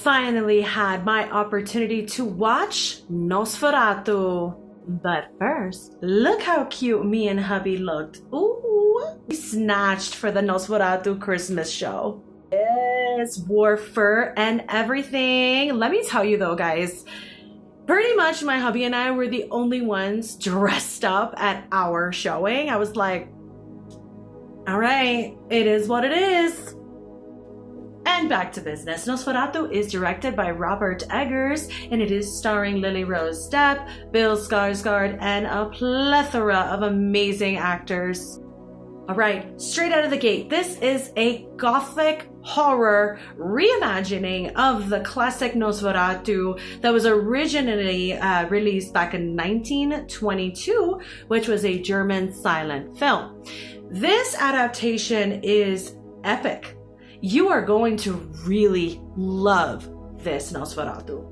finally had my opportunity to watch Nosferatu. But first, look how cute me and hubby looked. Ooh, we snatched for the Nosferatu Christmas show. Yes, wore fur and everything. Let me tell you though, guys, pretty much my hubby and I were the only ones dressed up at our showing. I was like, all right, it is what it is. And back to business. Nosferatu is directed by Robert Eggers, and it is starring Lily Rose Depp, Bill Skarsgård, and a plethora of amazing actors. All right, straight out of the gate, this is a gothic horror reimagining of the classic Nosferatu that was originally released back in 1922, which was a German silent film. This adaptation is epic. You are going to really love this Nosferatu.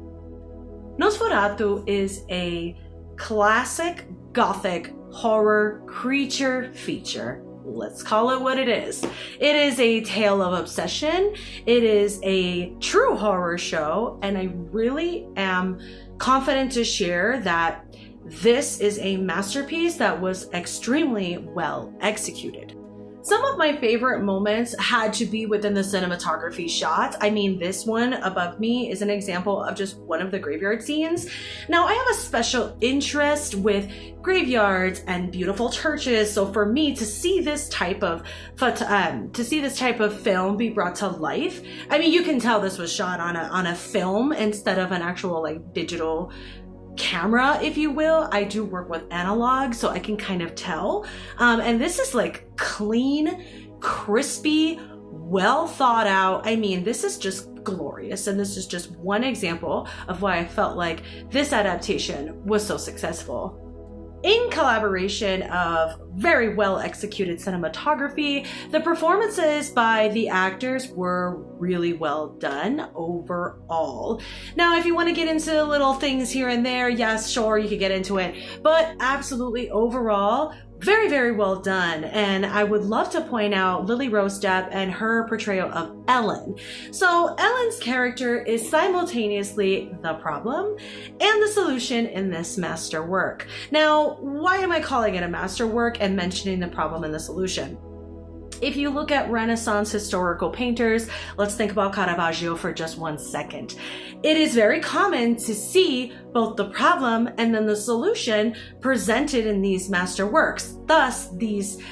Nosferatu is a classic gothic horror creature feature. Let's call it what it is. It is a tale of obsession. It is a true horror show, and I really am confident to share that this is a masterpiece that was extremely well executed. Some of my favorite moments had to be within the cinematography shots. I mean, this one above me is an example of just one of the graveyard scenes. Now, I have a special interest with graveyards and beautiful churches, so for me to see this type of film be brought to life, I mean, you can tell this was shot on a film instead of an actual like digital camera, if you will. I do work with analog, so I can kind of tell. And this is like clean, crispy, well thought out. I mean, this is just glorious. And this is just one example of why I felt like this adaptation was so successful. In collaboration of very well executed cinematography, the performances by the actors were really well done overall. Now, if you want to get into little things here and there, yes, sure, you could get into it, but absolutely overall, very, very well done. And I would love to point out Lily Rose Depp and her portrayal of Ellen. So Ellen's character is simultaneously the problem and the solution in this masterwork. Now, why am I calling it a masterwork and mentioning the problem and the solution? If you look at Renaissance historical painters, let's think about Caravaggio for just 1 second. It is very common to see both the problem and then the solution presented in these masterworks. Thus, these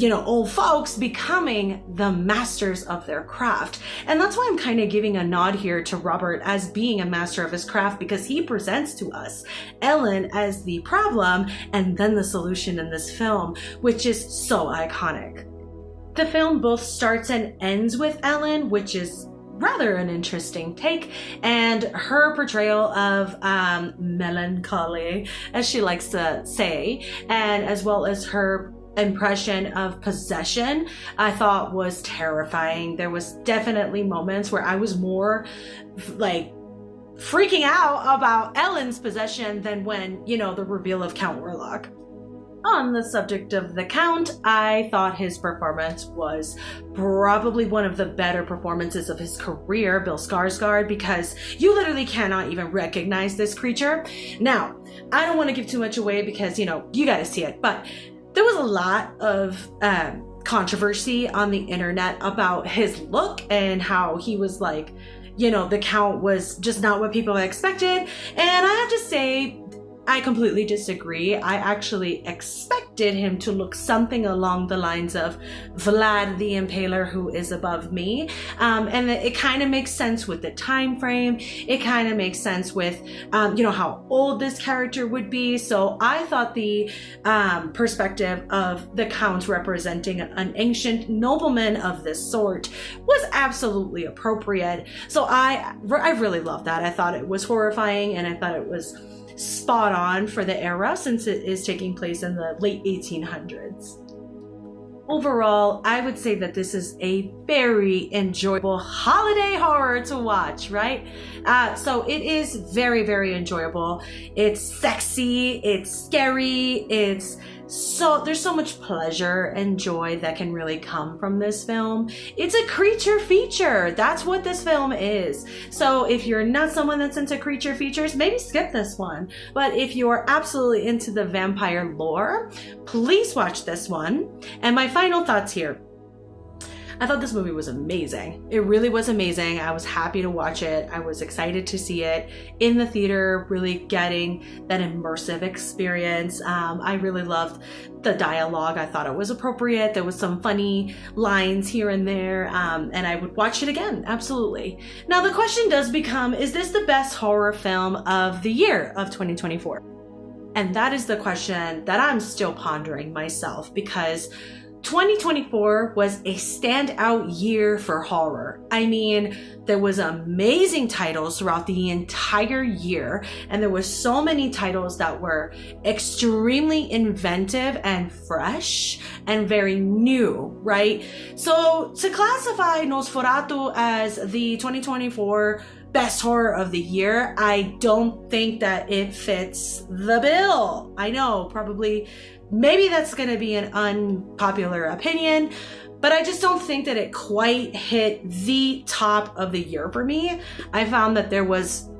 old folks becoming the masters of their craft. And that's why I'm kind of giving a nod here to Robert as being a master of his craft, because he presents to us Ellen as the problem and then the solution in this film, which is so iconic. The film both starts and ends with Ellen, which is rather an interesting take, and her portrayal of melancholy, as she likes to say, and as well as her impression of possession, I thought was terrifying. There was definitely moments where I was more like freaking out about Ellen's possession than when, the reveal of Count Warlock. On the subject of the Count, I thought his performance was probably one of the better performances of his career, Bill Skarsgård, because you literally cannot even recognize this creature. Now, I don't want to give too much away because, you gotta see it, but there was a lot of controversy on the internet about his look and how he was like, the Count was just not what people expected. And I have to say, I completely disagree. I actually expected him to look something along the lines of Vlad the Impaler, who is above me. And it kind of makes sense with the time frame. It kind of makes sense with, how old this character would be. So I thought the perspective of the Count representing an ancient nobleman of this sort was absolutely appropriate. So I really loved that. I thought it was horrifying, and I thought it was spot on for the era, since it is taking place in the late 1800s. Overall, I would say that this is a very enjoyable holiday horror to watch, right? So it is very, very enjoyable. It's sexy, it's scary, it's there's so much pleasure and joy that can really come from this film. It's a creature feature. That's what this film is. So if you're not someone that's into creature features, maybe skip this one. But if you are absolutely into the vampire lore, please watch this one. And my final thoughts here. I thought this movie was amazing. It really was amazing. I was happy to watch it. I was excited to see it in the theater, really getting that immersive experience. I really loved the dialogue. I thought it was appropriate. There was some funny lines here and there, and I would watch it again, absolutely. Now the question does become, is this the best horror film of the year of 2024? And that is the question that I'm still pondering myself, because 2024 was a standout year for horror. I mean, there was amazing titles throughout the entire year, and there was so many titles that were extremely inventive and fresh and very new, right? So to classify Nosferatu as the 2024 best horror of the year, I don't think that it fits the bill. I know, probably, maybe that's going to be an unpopular opinion, but I just don't think that it quite hit the top of the year for me. I found that there was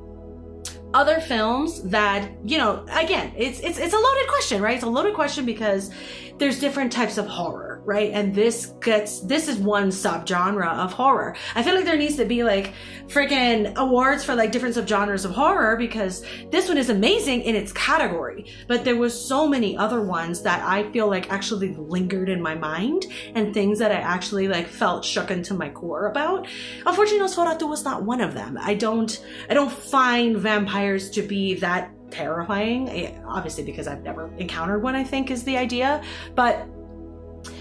other films that, you know, again, it's a loaded question, right? It's a loaded question because there's different types of horror, right? And this is one subgenre of horror. I feel like there needs to be like freaking awards for like different subgenres of horror, because this one is amazing in its category, but there was so many other ones that I feel like actually lingered in my mind, and things that I actually like felt shook into my core about. Unfortunately, Nosferatu was not one of them. I don't find vampires to be that terrifying, obviously because I've never encountered one, I think is the idea. But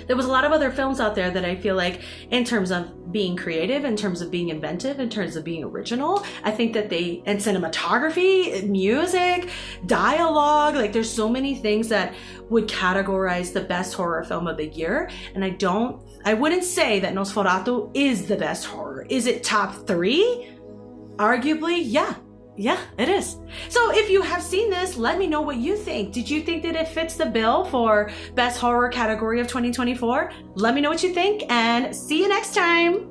there was a lot of other films out there that I feel like, in terms of being creative, in terms of being inventive, in terms of being original, I think that and cinematography, music, dialogue, like there's so many things that would categorize the best horror film of the year. And I wouldn't say that Nosferatu is the best horror. Is it top 3? Arguably, yeah. Yeah, it is. So if you have seen this, let me know what you think. Did you think that it fits the bill for best horror category of 2024? Let me know what you think, and see you next time.